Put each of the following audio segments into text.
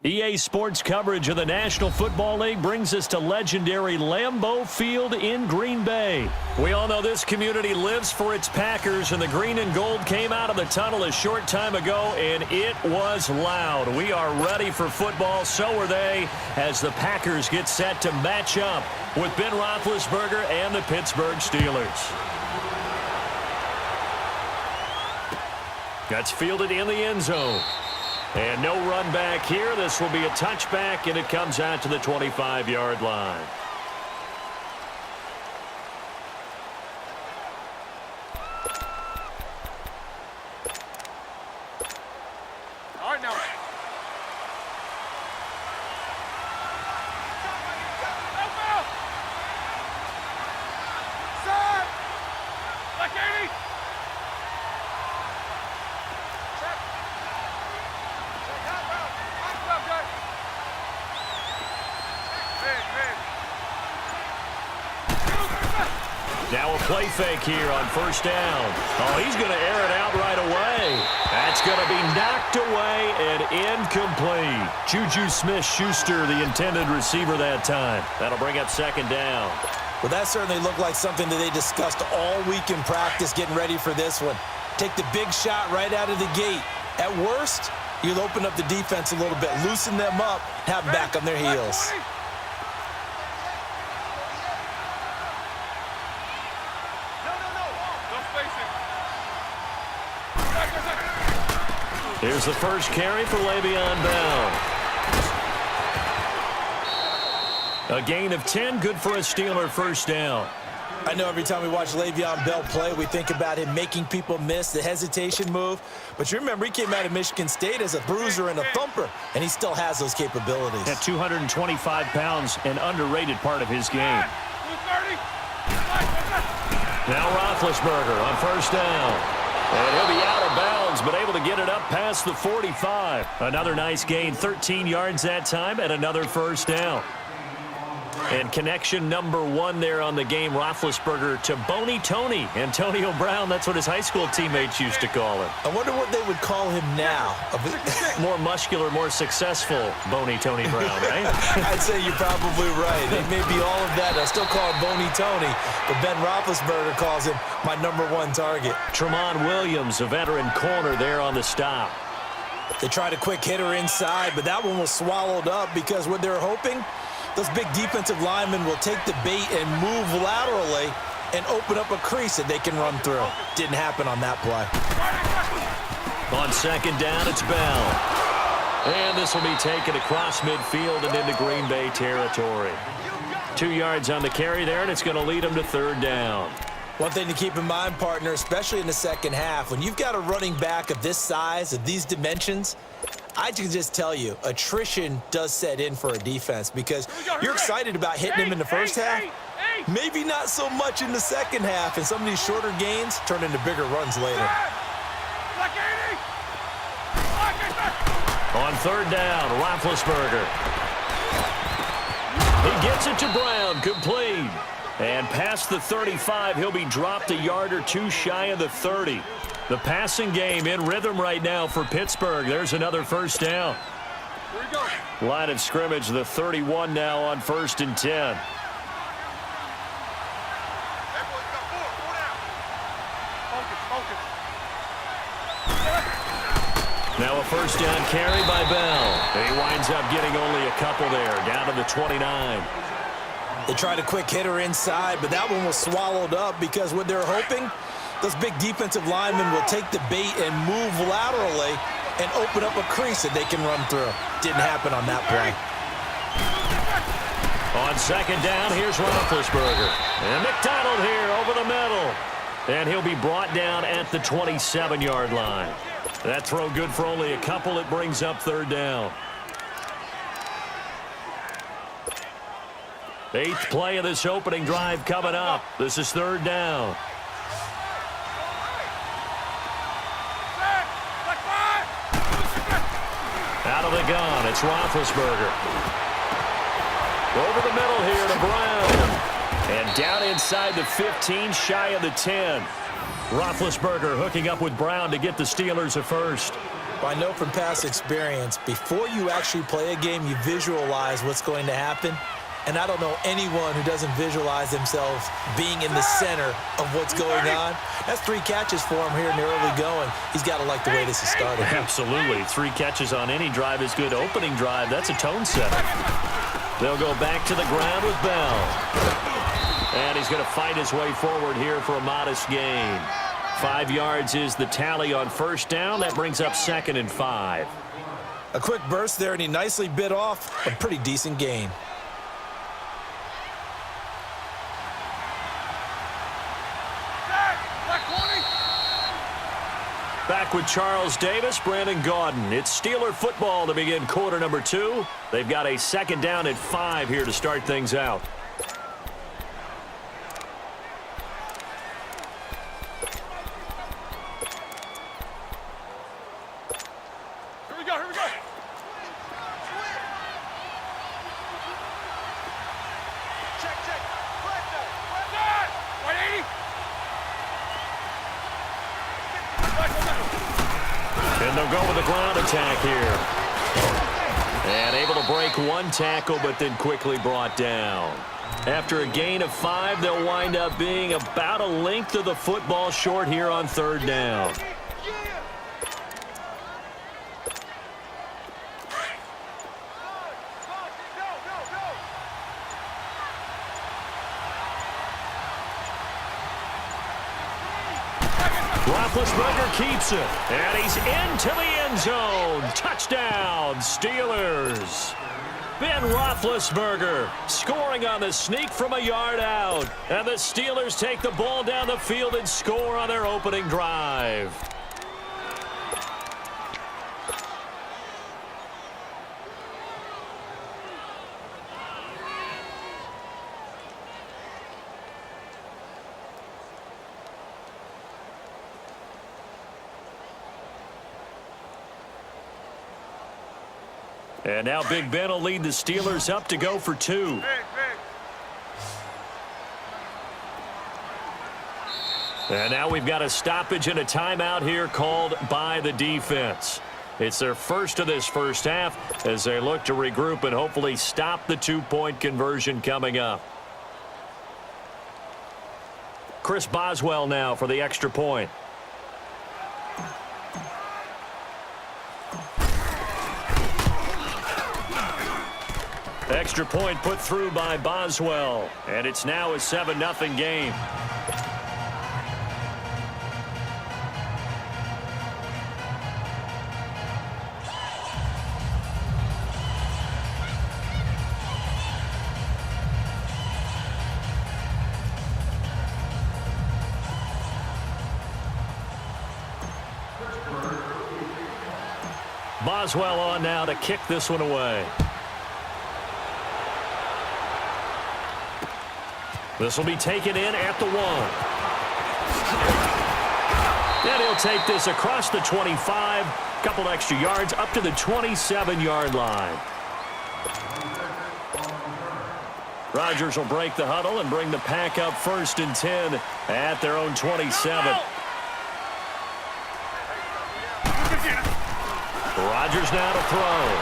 EA Sports coverage of the National Football League brings us to legendary Lambeau Field in Green Bay. We all know this community lives for its Packers, and the green and gold came out of the tunnel a short time ago, and it was loud. We are ready for football, so are they, as the Packers get set to match up with Ben Roethlisberger and the Pittsburgh Steelers. That's fielded in the end zone. And no run back here. This will be a touchback, and it comes out to the 25-yard line. All right, now. Set. Like 80. Now a play fake here on first down. Oh, he's going to air it out right away. That's going to be knocked away and incomplete. Juju Smith-Schuster, the intended receiver that time. That'll bring up second down. Well, that certainly looked like something that they discussed all week in practice, getting ready for this one. Take the big shot right out of the gate. At worst, you'll open up the defense a little bit, loosen them up, have them back on their heels. Here's the first carry for Le'Veon Bell. A gain of 10, good for a Steeler first down. I know every time we watch Le'Veon Bell play, we think about him making people miss the hesitation move. But you remember, he came out of Michigan State as a bruiser and a thumper, and he still has those capabilities. At 225 pounds, an underrated part of his game. Now Roethlisberger on first down. And he'll be out of bounds, but able to get it up past the 45. Another nice gain, 13 yards that time, and another first down. And connection number one there on the game, Roethlisberger to Boney Tony. Antonio Brown, that's what his high school teammates used to call him. I wonder what they would call him now. More muscular, more successful Boney Tony Brown, right? I'd say you're probably right. It may be all of that. I still call him Boney Tony, but Ben Roethlisberger calls him my number one target. Tremont Williams, a veteran corner there on the stop. They tried a quick hitter inside, but that one was swallowed up because what they're hoping, those big defensive linemen will take the bait and move laterally and open up a crease that they can run through. Didn't happen on that play. On second down, it's Bell. And this will be taken across midfield and into Green Bay territory. 2 yards on the carry there, and it's going to lead them to third down. One thing to keep in mind, partner, especially in the second half, when you've got a running back of this size, of these dimensions, I can just tell you, attrition does set in for a defense because you're excited about hitting him in the first half. Maybe not so much in the second half, and some of these shorter gains turn into bigger runs later. On third down, Roethlisberger. He gets it to Brown, complete. And past the 35, he'll be dropped a yard or two shy of the 30. The passing game in rhythm right now for Pittsburgh. There's another first down. Here we go. Line of scrimmage, the 31 now on 1st and 10. Now a first down carry by Bell. He winds up getting only a couple there, down to the 29. They tried a quick hitter inside, but that one was swallowed up because what they're hoping, those big defensive linemen will take the bait and move laterally and open up a crease that they can run through. Didn't happen on that play. On second down, here's Roethlisberger. And McDonald here over the middle. And he'll be brought down at the 27-yard line. That throw good for only a couple. It brings up third down. 8th play of this opening drive coming up. This is third down. Out of the gun, it's Roethlisberger. Over the middle here to Brown. And down inside the 15, shy of the 10. Roethlisberger hooking up with Brown to get the Steelers a first. I know from past experience, before you actually play a game, you visualize what's going to happen. And I don't know anyone who doesn't visualize themselves being in the center of what's going on. That's 3 catches for him here in the early going. He's got to like the way this is started. Absolutely. 3 catches on any drive is good. Opening drive, that's a tone setter. They'll go back to the ground with Bell. And he's going to fight his way forward here for a modest gain. 5 yards is the tally on first down. That brings up 2nd and 5. A quick burst there, and he nicely bit off a pretty decent gain. Back with Charles Davis, Brandon Gaudin. It's Steeler football to begin quarter number 2. They've got a 2nd down and 5 here to start things out. Here we go, here we go. Check, check. Flat down. 180. And they'll go with a ground attack here. And able to break 1 tackle, but then quickly brought down. After a gain of 5, they'll wind up being about a length of the football short here on 3rd down. Roethlisberger keeps it, and he's into the end zone. Touchdown, Steelers. Ben Roethlisberger scoring on the sneak from a yard out. And the Steelers take the ball down the field and score on their opening drive. And now Big Ben will lead the Steelers up to go for 2. And now we've got a stoppage and a timeout here called by the defense. It's their first of this first half as they look to regroup and hopefully stop the 2-point conversion coming up. Chris Boswell now for the extra point. Extra point put through by Boswell, and it's now a 7-0 game. Boswell on now to kick this one away. This will be taken in at the 1. And he'll take this across the 25. Couple extra yards up to the 27-yard line. Rodgers will break the huddle and bring the pack up 1st and 10 at their own 27. Rodgers now to throw.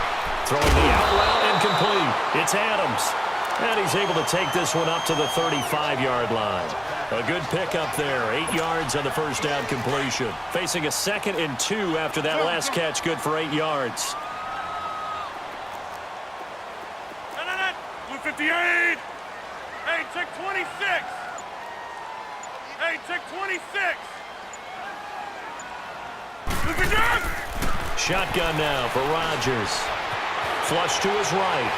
Throwing the out route incomplete. It's Adams. And he's able to take this one up to the 35-yard line. A good pickup there. 8 yards on the first down completion. Facing a 2nd and 2 after that last catch. Good for 8 yards. Blue 58. Hey, check 26. Hey, check 26. Look at that. Shotgun now for Rodgers. Flush to his right.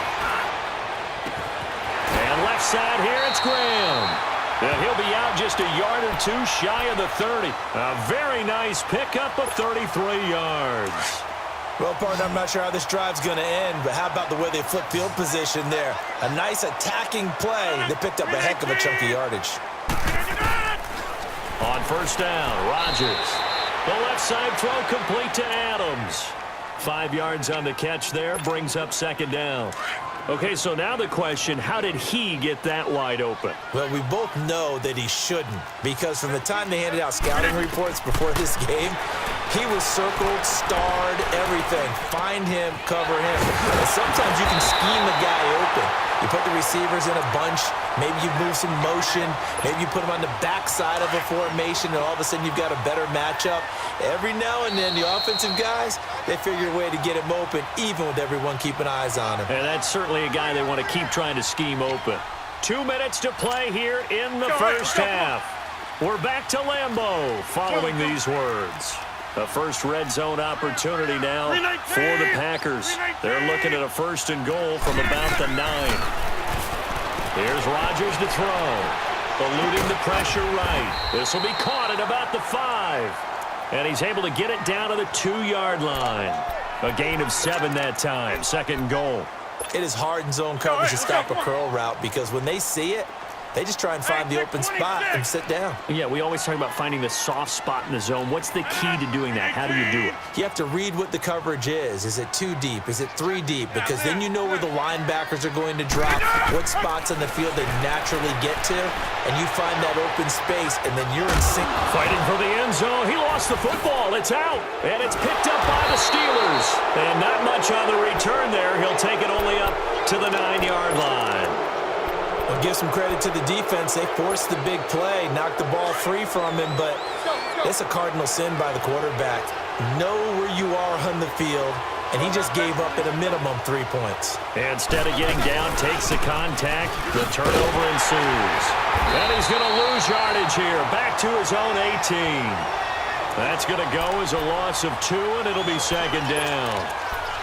And left side here, it's Graham. And he'll be out just a yard or 2 shy of the 30. A very nice pickup of 33 yards. Well, partner, I'm not sure how this drive's going to end, but how about the way they flip field position there? A nice attacking play. They picked up a heck of a chunk of yardage. On first down, Rodgers. The left side throw complete to Adams. 5 yards on the catch there, brings up 2nd down. Okay, so now the question, how did he get that wide open? Well, we both know that he shouldn't, because from the time they handed out scouting reports before this game, He was circled, starred, everything. Find him, cover him. And sometimes you can scheme a guy open. You put the receivers in a bunch. Maybe you move some motion. Maybe you put them on the backside of a formation, and all of a sudden you've got a better matchup. Every now and then, the offensive guys, they figure a way to get him open, even with everyone keeping eyes on him. And that's certainly a guy they want to keep trying to scheme open. 2 minutes to play here in the first half. We're back to Lambeau following these words. The first red zone opportunity now for the Packers. They're looking at a 1st and goal from about the 9. Here's Rodgers to throw. Eluding the pressure right. This will be caught at about the 5. And he's able to get it down to the 2-yard line. A gain of 7 that time. 2nd and goal. It is hard in zone coverage to stop a curl route because when they see it, they just try and find the open spot and sit down. Yeah, we always talk about finding the soft spot in the zone. What's the key to doing that? How do you do it? You have to read what the coverage is. Is it 2 deep? Is it 3 deep? Because then you know where the linebackers are going to drop, what spots on the field they naturally get to, and you find that open space, and then you're in sync. Fighting for the end zone. He lost the football. It's out, and it's picked up by the Steelers. And not much on the return there. He'll take it only up to the 9-yard line. I'll give some credit to the defense. They forced the big play, knocked the ball free from him, but it's a cardinal sin by the quarterback. Know where you are on the field, and he just gave up at a minimum 3 points. Instead of getting down, takes the contact. The turnover ensues. And he's going to lose yardage here. Back to his own 18. That's going to go as a loss of 2, and it'll be 2nd down.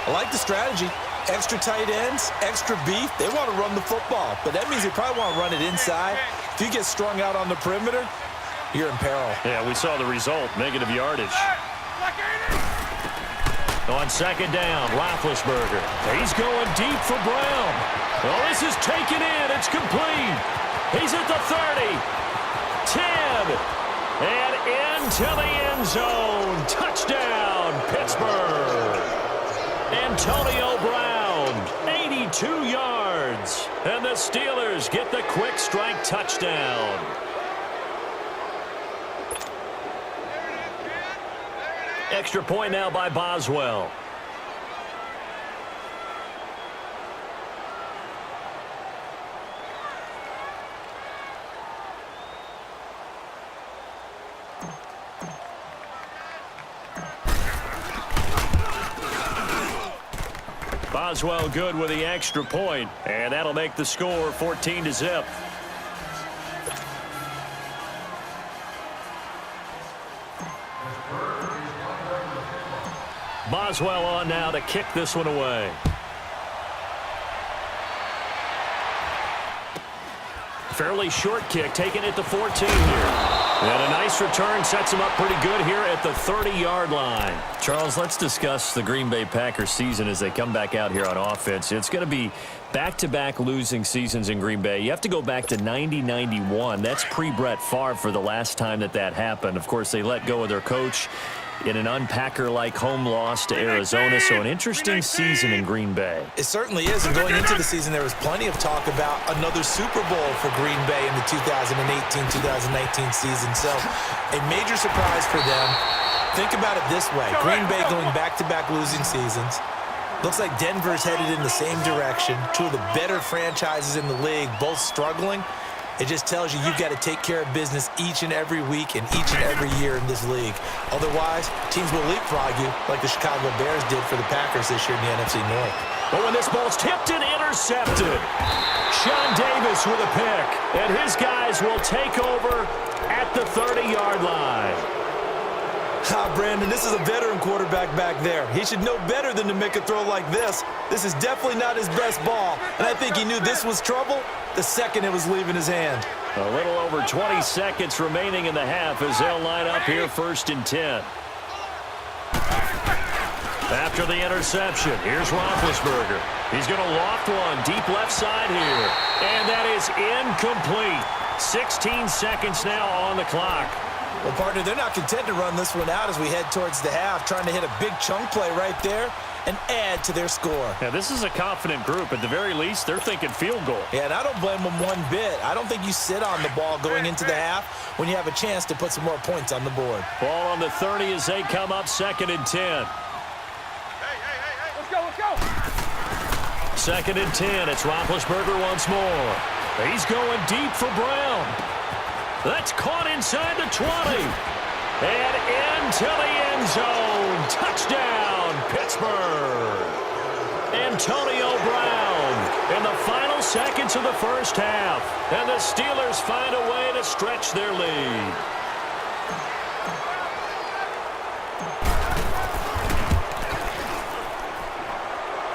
I like the strategy. Extra tight ends, extra beef. They want to run the football, but that means they probably want to run it inside. If you get strung out on the perimeter, you're in peril. Yeah, we saw the result, negative yardage. On 2nd down, Roethlisberger. He's going deep for Brown. Oh, this is taken in. It's complete. He's at the 30, 10, and into the end zone. Touchdown, Pittsburgh. Antonio Brown, 82 yards. And the Steelers get the quick strike touchdown. Extra point now by Boswell. Boswell good with the extra point, and that'll make the score 14-0. Boswell on now to kick this one away. Fairly short kick, taking it to 14 here. And a nice return sets him up pretty good here at the 30-yard line. Charles, let's discuss the Green Bay Packers season as they come back out here on offense. It's going to be back-to-back losing seasons in Green Bay. You have to go back to 90-91. That's pre-Brett Favre for the last time that happened. Of course, they let go of their coach in an unpacker-like home loss to Arizona. So an interesting season in Green Bay. It certainly is. And going into the season, there was plenty of talk about another Super Bowl for Green Bay in the 2018-2019 season. So a major surprise for them. Think about it this way. Green Bay going back-to-back losing seasons. Looks like Denver's headed in the same direction. Two of the better franchises in the league, both struggling. It just tells you you've got to take care of business each and every week and each and every year in this league. Otherwise, teams will leapfrog you like the Chicago Bears did for the Packers this year in the NFC North. But when this ball's tipped and intercepted, Sean Davis with a pick, and his guys will take over at the 30-yard line. Brandon, this is a veteran quarterback back there. He should know better than to make a throw like this. This is definitely not his best ball, and I think he knew this was trouble the second it was leaving his hand. A little over 20 seconds remaining in the half as they'll line up here 1st and 10. After the interception, here's Roethlisberger. He's going to loft one deep left side here, and that is incomplete. 16 seconds now on the clock. Well, partner, they're not content to run this one out as we head towards the half, trying to hit a big chunk play right there. and add to their score. Yeah, this is a confident group. At the very least, they're thinking field goal. Yeah, and I don't blame them one bit. I don't think you sit on the ball going into the half when you have a chance to put some more points on the board. Ball on the 30 as they come up 2nd and 10. Hey. Let's go. 2nd and 10. It's Roethlisberger once more. He's going deep for Brown. That's caught inside the 20. And into the end zone. Touchdown, Pittsburgh. Antonio Brown in the final seconds of the first half. And the Steelers find a way to stretch their lead.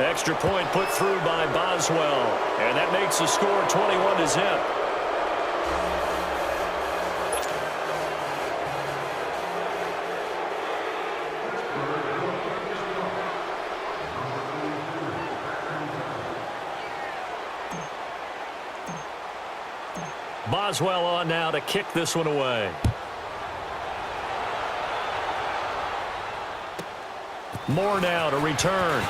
Extra point put through by Boswell. And that makes the score 21-0. Boswell on now to kick this one away. Moore now to return.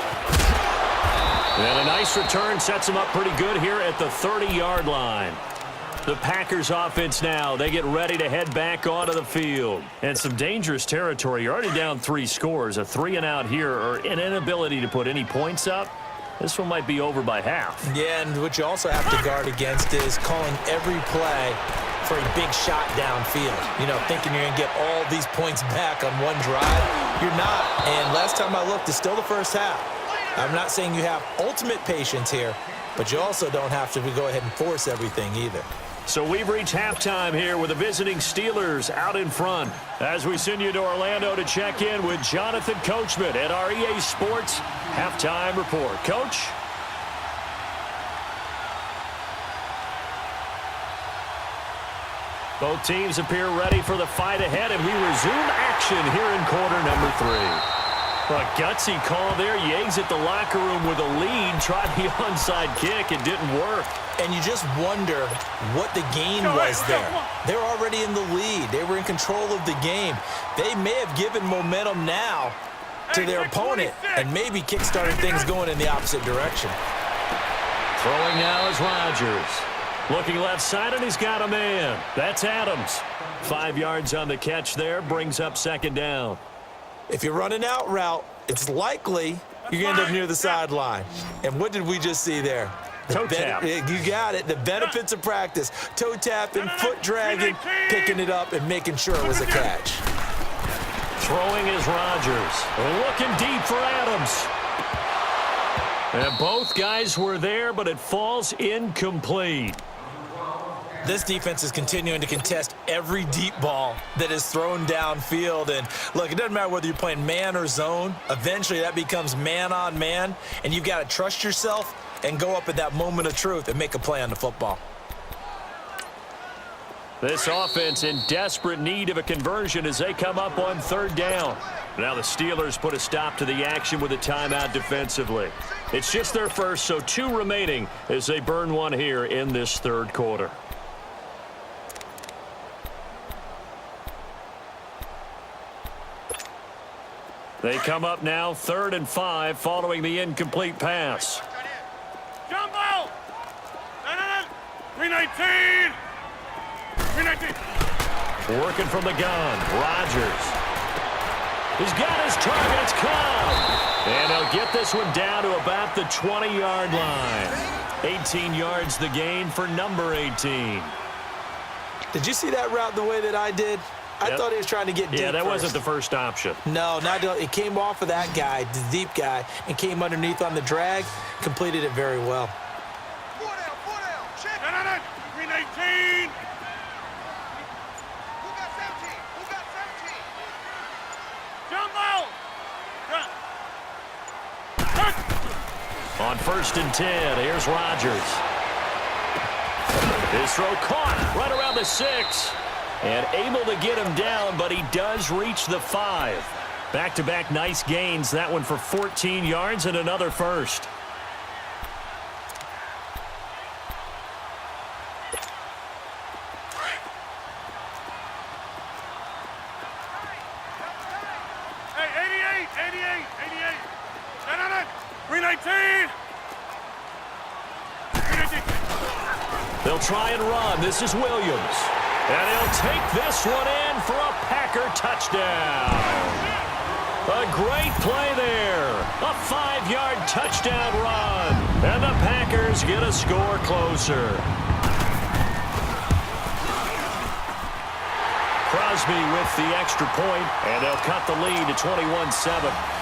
And a nice return sets him up pretty good here at the 30-yard line. The Packers offense now, they get ready to head back onto the field. And some dangerous territory. You're already down 3 scores. A 3-and-out here or an inability to put any points up. This one might be over by half. Yeah, and what you also have to guard against is calling every play for a big shot downfield. You know, thinking you're going to get all these points back on one drive. You're not. And last time I looked, it's still the first half. I'm not saying you have ultimate patience here, but you also don't have to go ahead and force everything either. So we've reached halftime here with the visiting Steelers out in front. As we send you to Orlando to check in with Jonathan Coachman at our EA Sports Halftime Report. Coach? Both teams appear ready for the fight ahead, and we resume action here in quarter number 3. A gutsy call there. You exit the locker room with a lead. Tried the onside kick. It didn't work. And you just wonder what the gain was there. They're already in the lead. They were in control of the game. They may have given momentum now to their opponent and maybe kickstarted things going in the opposite direction. Throwing now is Rodgers. Looking left side, and he's got a man. That's Adams. 5 yards on the catch there. Brings up 2nd down. If you're running out route, it's likely you're going to end up near the sideline. And what did we just see there? Toe tap. You got it. The benefits of practice. Toe tapping, foot dragging, picking it up, and making sure it was a catch. Throwing is Rodgers. Looking deep for Adams. And both guys were there, but it falls incomplete. This defense is continuing to contest every deep ball that is thrown downfield. And, look, it doesn't matter whether you're playing man or zone. Eventually, that becomes man on man, and you've got to trust yourself and go up at that moment of truth and make a play on the football. This offense in desperate need of a conversion as they come up on 3rd down. Now the Steelers put a stop to the action with a timeout defensively. It's just their first, so 2 remaining as they burn one here in this 3rd quarter. They come up now 3rd and 5 following the incomplete pass. Jumbo! 319! 319! Working from the gun, Rodgers. He's got his target, it's caught. And he'll get this one down to about the 20-yard line. 18 yards the gain for number 18. Did you see that route the way that I did? I thought he was trying to get deep. Yeah, that first. wasn't the first option. No, it came off of that guy, the deep guy, and came underneath on the drag, completed it very well. 4 down, check! 319! Who got 17? Jumbo! On 1st and 10, here's Rodgers. His throw caught right around the 6. And able to get him down, but he does reach the 5. Back-to-back nice gains. That one for 14 yards and another first. Hey, 88! They'll try and run. This is Williams. And he'll take this one in for a Packer touchdown. A great play there. A 5-yard touchdown run. And the Packers get a score closer. Crosby with the extra point, and they'll cut the lead to 21-7.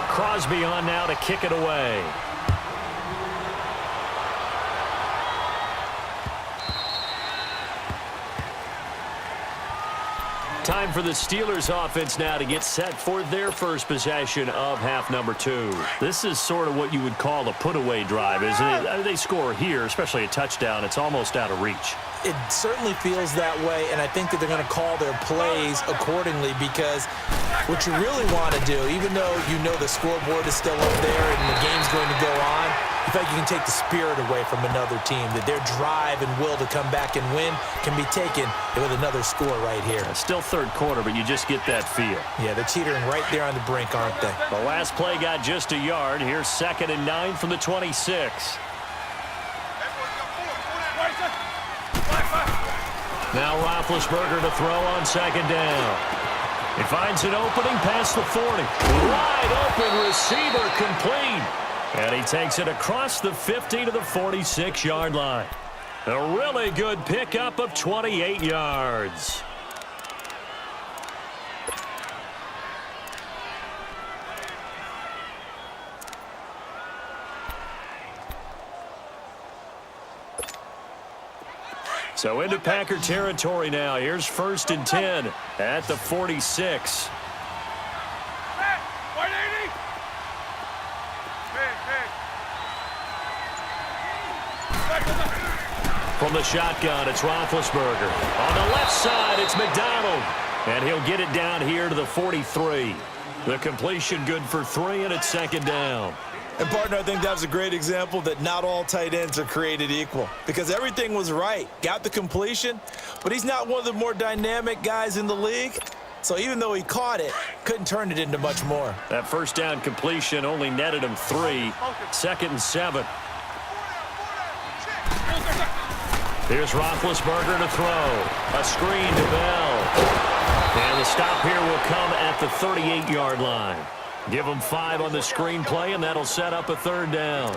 Crosby on now to kick it away. Time for the Steelers offense now to get set for their first possession of half number 2. This is sort of what you would call a put-away drive, isn't it? They score here, especially a touchdown. It's almost out of reach. It certainly feels that way, and I think that they're going to call their plays accordingly because what you really want to do, even though you know the scoreboard is still up there and the game's going to go on, you feel like you can take the spirit away from another team, that their drive and will to come back and win can be taken with another score right here. Still third quarter, but you just get that feel. Yeah, they're teetering right there on the brink, aren't they? The last play got just a yard. Here's 2nd and 9 from the 26. Now Roethlisberger to throw on 2nd down. He finds an opening past the 40. Wide open receiver complete. And he takes it across the 50 to the 46-yard line. A really good pickup of 28 yards. So into Packer territory now. Here's 1st and 10 at the 46. From the shotgun, it's Roethlisberger. On the left side, it's McDonald. And he'll get it down here to the 43. The completion good for 3, and it's 2nd down. And, partner, I think that was a great example that not all tight ends are created equal because everything was right. Got the completion, but he's not one of the more dynamic guys in the league. So even though he caught it, couldn't turn it into much more. That first down completion only netted him 3. 2nd and 7. Here's Roethlisberger to throw. A screen to Bell. And the stop here will come at the 38-yard line. Give him 5 on the screen play, and that'll set up a 3rd down.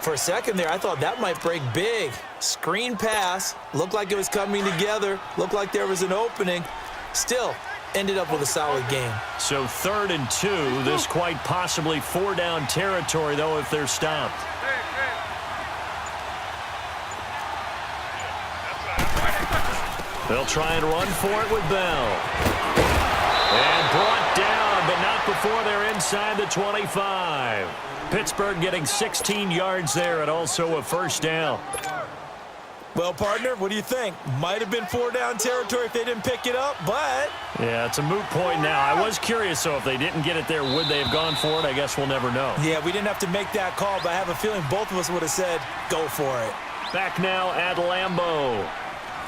For a second there, I thought that might break big. Screen pass. Looked like it was coming together. Looked like there was an opening. Still, ended up with a solid game. So 3rd and 2. This quite possibly 4-down territory, though, if they're stopped. They'll try and run for it with Bell. And brought down, but not before they're inside the 25. Pittsburgh getting 16 yards there and also a 1st down. Well, partner, what do you think? Might have been 4-down territory if they didn't pick it up, but... Yeah, it's a moot point now. I was curious, so if they didn't get it there, would they have gone for it? I guess we'll never know. Yeah, we didn't have to make that call, but I have a feeling both of us would have said, go for it. Back now at Lambeau.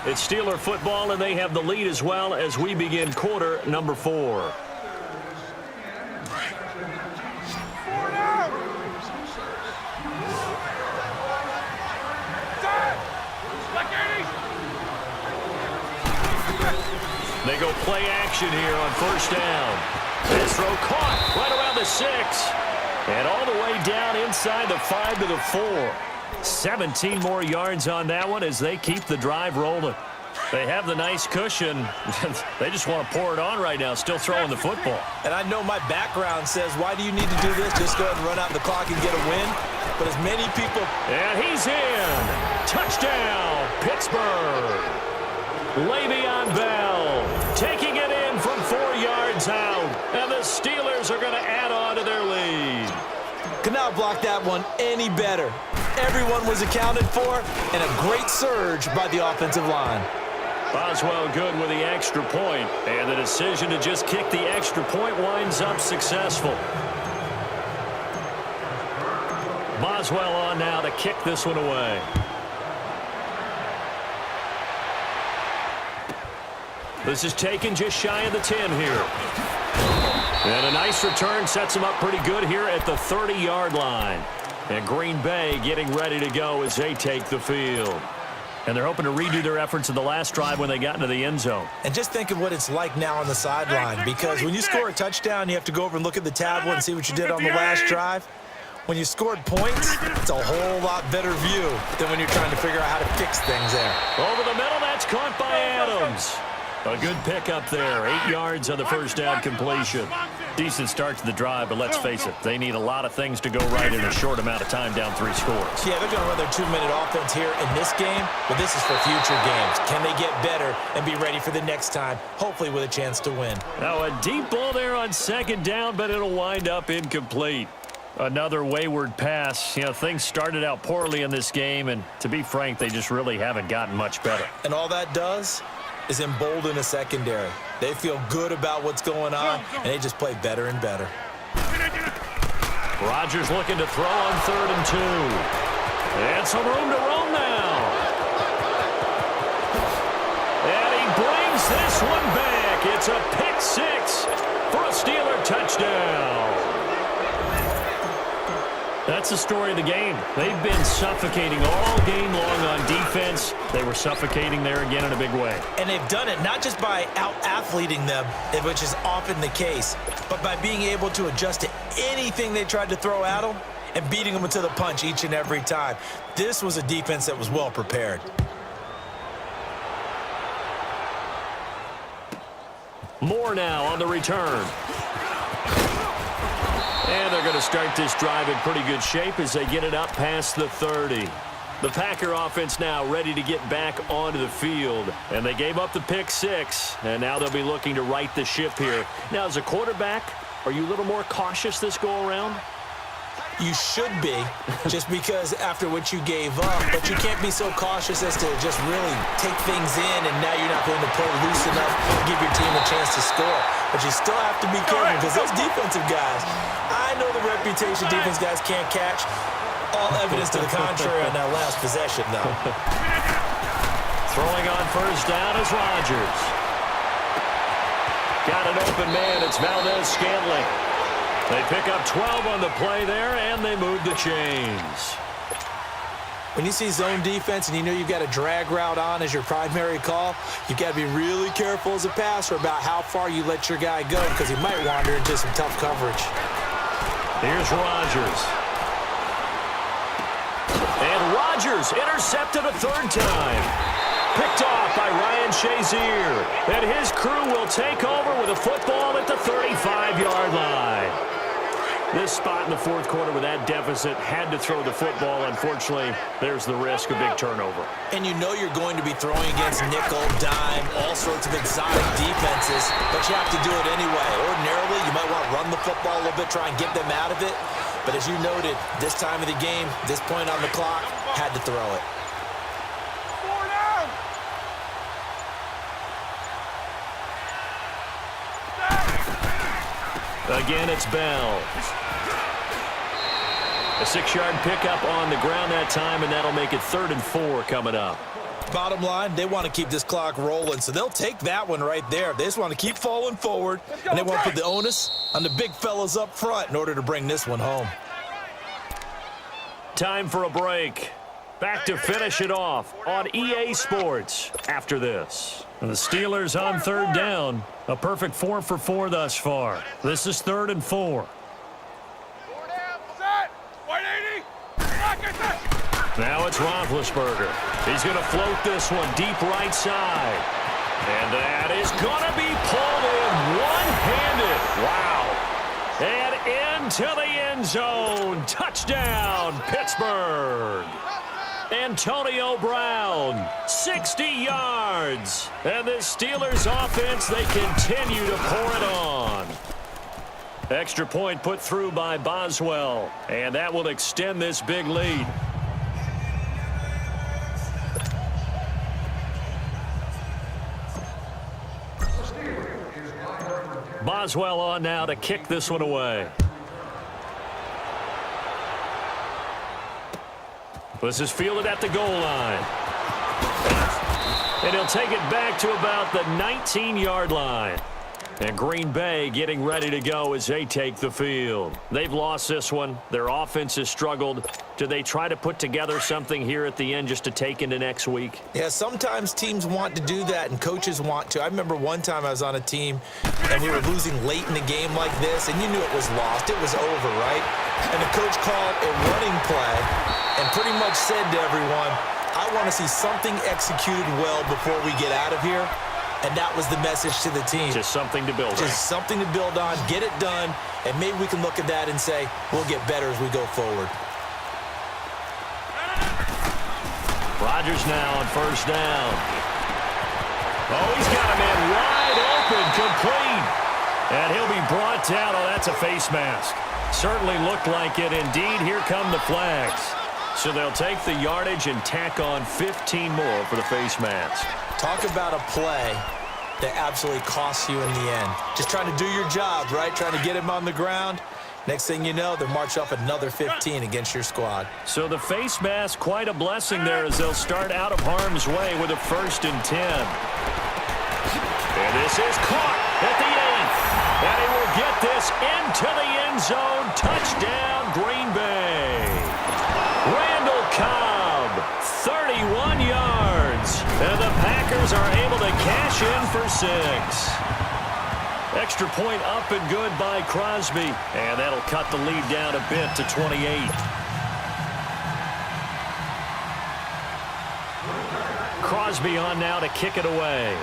It's Steeler football, and they have the lead as well as we begin quarter number 4. They go play action here on 1st down. This throw caught right around the 6. And all the way down inside the 5 to the 4. 17 more yards on that one as they keep the drive rolling. They have the nice cushion. They just want to pour it on right now, still throwing the football. And I know my background says, why do you need to do this? Just go ahead and run out the clock and get a win. But as many people... And he's in. Touchdown, Pittsburgh. Le'Veon Bell taking it in from 4 yards out. And the Steelers are going to add on to their lead. Could not block that one any better. Everyone was accounted for, and a great surge by the offensive line. Boswell good with the extra point, and the decision to just kick the extra point winds up successful. Boswell on now to kick this one away. This is taken just shy of the 10 here. And a nice return sets them up pretty good here at the 30-yard line. And Green Bay getting ready to go as they take the field. And they're hoping to redo their efforts in the last drive when they got into the end zone. And just think of what it's like now on the sideline, because when you score a touchdown, you have to go over and look at the tablet and see what you did on the last drive. When you scored points, it's a whole lot better view than when you're trying to figure out how to fix things there. Over the middle, that's caught by Adams. A good pickup there. 8 yards on the first down completion. Decent start to the drive, but let's face it, they need a lot of things to go right in a short amount of time, down 3 scores. Yeah, they're going to run their 2-minute offense here in this game, but this is for future games. Can they get better and be ready for the next time, hopefully with a chance to win? Now a deep ball there on second down, but it'll wind up incomplete. Another wayward pass. You know, things started out poorly in this game, and to be frank, they just really haven't gotten much better. And all that does is embolden a secondary. They feel good about what's going on, and they just play better and better. Rodgers looking to throw on 3rd and 2. And some room to roam now. And he brings this one back. It's a pick 6 for a Steeler touchdown. That's the story of the game. They've been suffocating all game long on defense. They were suffocating there again in a big way. And they've done it not just by out-athleting them, which is often the case, but by being able to adjust to anything they tried to throw at them and beating them to the punch each and every time. This was a defense that was well prepared. More now on the return. And they're going to start this drive in pretty good shape as they get it up past the 30. The Packer offense now ready to get back onto the field. And they gave up the pick 6, and now they'll be looking to right the ship here. Now, as a quarterback, are you a little more cautious this go-around? You should be, just because after what you gave up, but you can't be so cautious as to just really take things in, and now you're not going to play loose enough to give your team a chance to score. But you still have to be careful, because those defensive guys, I know the reputation defense guys can't catch. All evidence to the contrary on that last possession, though. Throwing on first down is Rodgers. Got an open man. It's Valdez-Scantling. They pick up 12 on the play there, and they move the chains. When you see zone defense and you know you've got a drag route on as your primary call, you've got to be really careful as a passer about how far you let your guy go, because he might wander into some tough coverage. Here's Rodgers. And Rodgers intercepted a 3rd time. Picked off by Ryan Shazier. And his crew will take over with a football at the 35-yard line. This spot in the 4th quarter with that deficit, had to throw the football. Unfortunately, there's the risk of big turnover. And you know you're going to be throwing against nickel, dime, all sorts of exotic defenses, but you have to do it anyway. Ordinarily, you might want to run the football a little bit, try and get them out of it. But as you noted, this time of the game, this point on the clock, had to throw it. Again, it's Bell. A 6-yard pickup on the ground that time, and that'll make it 3rd and 4 coming up. Bottom line, they want to keep this clock rolling, so they'll take that one right there. They just want to keep falling forward, and they want to put the onus on the big fellas up front in order to bring this one home. Time for a break. Back to finish it off on EA Sports after this. And the Steelers on 3rd down. A perfect 4 for 4 thus far. This is 3rd and 4. Now it's Roethlisberger. He's going to float this one deep right side. And that is going to be pulled in one-handed. Wow. And into the end zone. Touchdown, Pittsburgh. Antonio Brown, 60 yards. And this Steelers offense, they continue to pour it on. Extra point put through by Boswell. And that will extend this big lead. Boswell on now to kick this one away. This is fielded at the goal line. And he'll take it back to about the 19-yard line. And Green Bay getting ready to go as they take the field. They've lost this one. Their offense has struggled. Do they try to put together something here at the end just to take into next week? Yeah, sometimes teams want to do that, and coaches want to. I remember one time I was on a team, and we were losing late in a game like this, and you knew it was lost. It was over, right? And the coach called a running play and pretty much said to everyone, I want to see something executed well before we get out of here. And that was the message to the team. Just something to build on. Just something to build on, get it done, and maybe we can look at that and say, we'll get better as we go forward. Rodgers now on first down. Oh, he's got a man wide open, complete. And he'll be brought down. Oh, that's a face mask. Certainly looked like it. Indeed, here come the flags. So they'll take the yardage and tack on 15 more for the face mask. Talk about a play that absolutely costs you in the end. Just trying to do your job, right? Trying to get him on the ground. Next thing you know, they'll march off another 15 against your squad. So the face mask, quite a blessing there as they'll start out of harm's way with a 1st and 10. And this is caught at the 8th. And he will get this into the end zone. Touchdown, Green Bay. Randall Cobb, 31 yards. And the Packers are able to cash in for 6. Extra point up and good by Crosby. And that'll cut the lead down a bit to 28. Crosby on now to kick it away.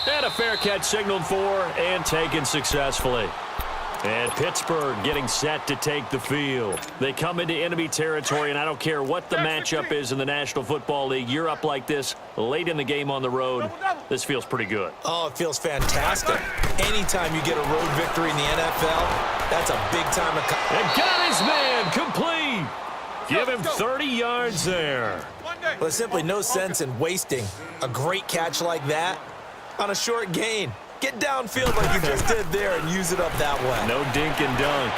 And a fair catch signaled for and taken successfully. And Pittsburgh getting set to take the field. They come into enemy territory, and I don't care what the matchup is in the National Football League. You're up like this late in the game on the road. This feels pretty good. Oh, it feels fantastic. Anytime you get a road victory in the NFL, that's a big-time accomplishment. And got his man complete. Give him 30 yards there. Well, there's simply no sense in wasting a great catch like that on a short gain. Get downfield like you just did there and use it up that way. No dink and dunk.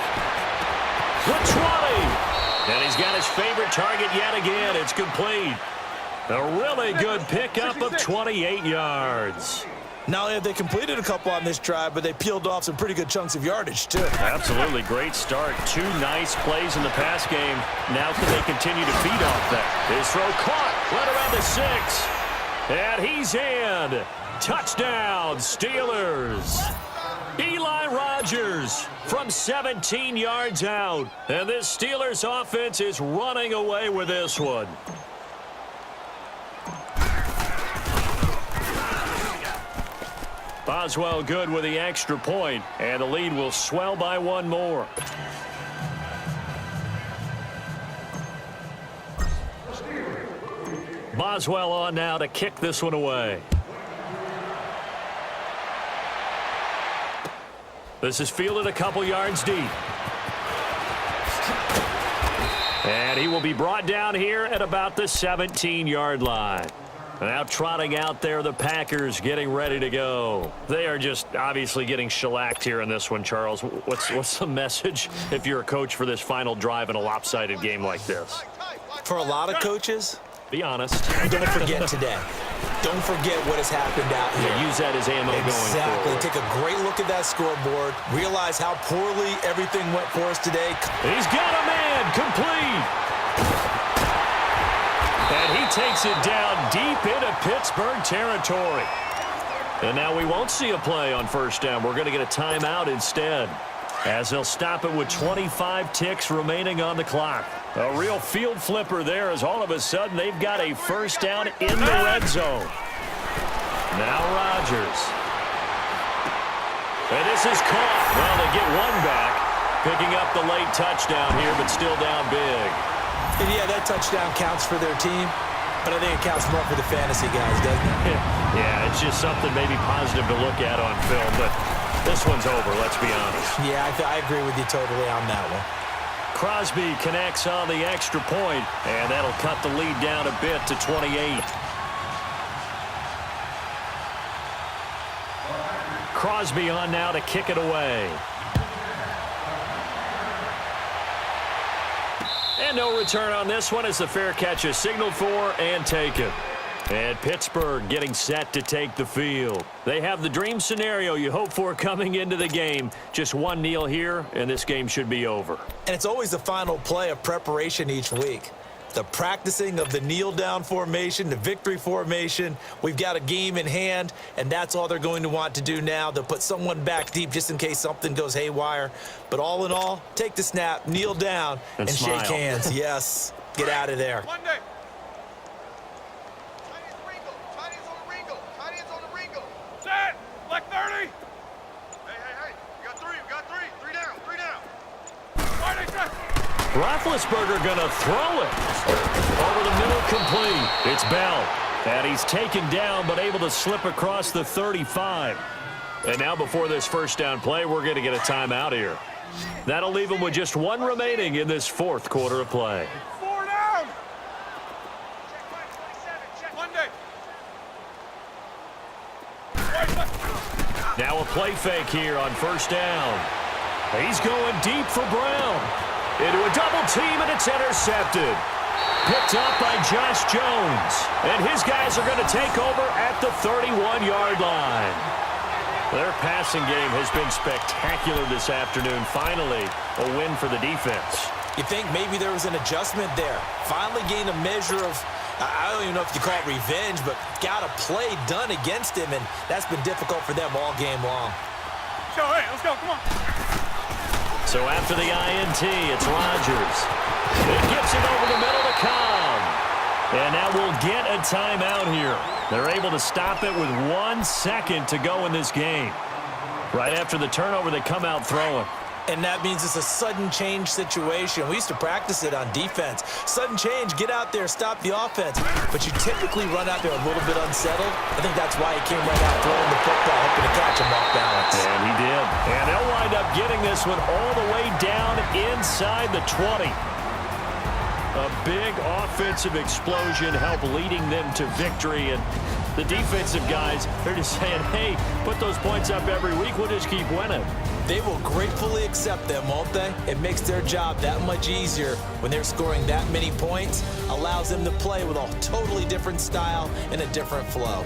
The 20. And he's got his favorite target yet again. It's complete. A really good pickup of 28 yards. Not only have they completed a couple on this drive, but they peeled off some pretty good chunks of yardage, too. Absolutely great start. 2 nice plays in the pass game. Now can they continue to feed off that? His throw caught right around the 6. And he's in. Touchdown, Steelers. Eli Rogers from 17 yards out. And this Steelers offense is running away with this one. Boswell good with the extra point, and the lead will swell by 1 more. Boswell on now to kick this one away. This is fielded a couple yards deep. And he will be brought down here at about the 17-yard line. Now trotting out there, the Packers getting ready to go. They are just obviously getting shellacked here in this one, Charles. What's the message if you're a coach for this final drive in a lopsided game like this? For a lot of coaches, be honest. Don't forget today. Don't forget what has happened out here. Yeah, use that as ammo going forward. Take a great look at that scoreboard. Realize how poorly everything went for us today. He's got a man complete. And he takes it down deep into Pittsburgh territory. And now we won't see a play on first down. We're going to get a timeout instead, as they'll stop it with 25 ticks remaining on the clock. A real field flipper there, as all of a sudden they've got a first down in the red zone. Now Rodgers. And this is caught. Well, they get one back, picking up the late touchdown here, but still down big. And yeah, that touchdown counts for their team, but I think it counts more for the fantasy guys, doesn't it? Yeah, it's just something maybe positive to look at on film, but this one's over, let's be honest. Yeah, I agree with you totally on that one. Crosby connects on the extra point, and that'll cut the lead down a bit to 28. Crosby on now to kick it away. And no return on this one as the fair catch is signaled for and taken. And Pittsburgh getting set to take the field. They have the dream scenario you hope for coming into the game. Just one kneel here, and this game should be over. And it's always the final play of preparation each week. The practicing of the kneel-down formation, the victory formation. We've got a game in hand, and that's all they're going to want to do now. They'll put someone back deep just in case something goes haywire. But all in all, take the snap, kneel down, and smile. shake hands. Yes, get out of there. Monday. Set. Black 30. Hey. You got three. Three down. Friday, set. Roethlisberger going to throw it. Over the middle, complete. It's Bell. And he's taken down, but able to slip across the 35. And now before this first down play, we're going to get a timeout here. That'll leave him with just one remaining in this fourth quarter of play. 4 down. Check Monday. Now a play fake here on first down. He's going deep for Brown. Into a double team, and it's intercepted. Picked up by Josh Jones. And his guys are going to take over at the 31-yard line. Their passing game has been spectacular this afternoon. Finally, a win for the defense. You think maybe there was an adjustment there. Finally gained a measure of, I don't even know if you call it revenge, but got a play done against him, and that's been difficult for them all game long. Hey, let's go. Come on. So after the INT, it's Rodgers. It gets it over the middle to Cobb. And now we'll get a timeout here. They're able to stop it with 1 second to go in this game. Right after the turnover, they come out throwing. And that means it's a sudden change situation. We used to practice it on defense. Sudden change, get out there, stop the offense. But you typically run out there a little bit unsettled. I think that's why he came right out throwing the football, hoping to catch him off balance. And he did. And they'll wind up getting this one all the way down inside the 20. A big offensive explosion helped leading them to victory. And the defensive guys, they're just saying, hey, put those points up every week. We'll just keep winning. They will gratefully accept them, won't they? It makes their job that much easier when they're scoring that many points. Allows them to play with a totally different style and a different flow.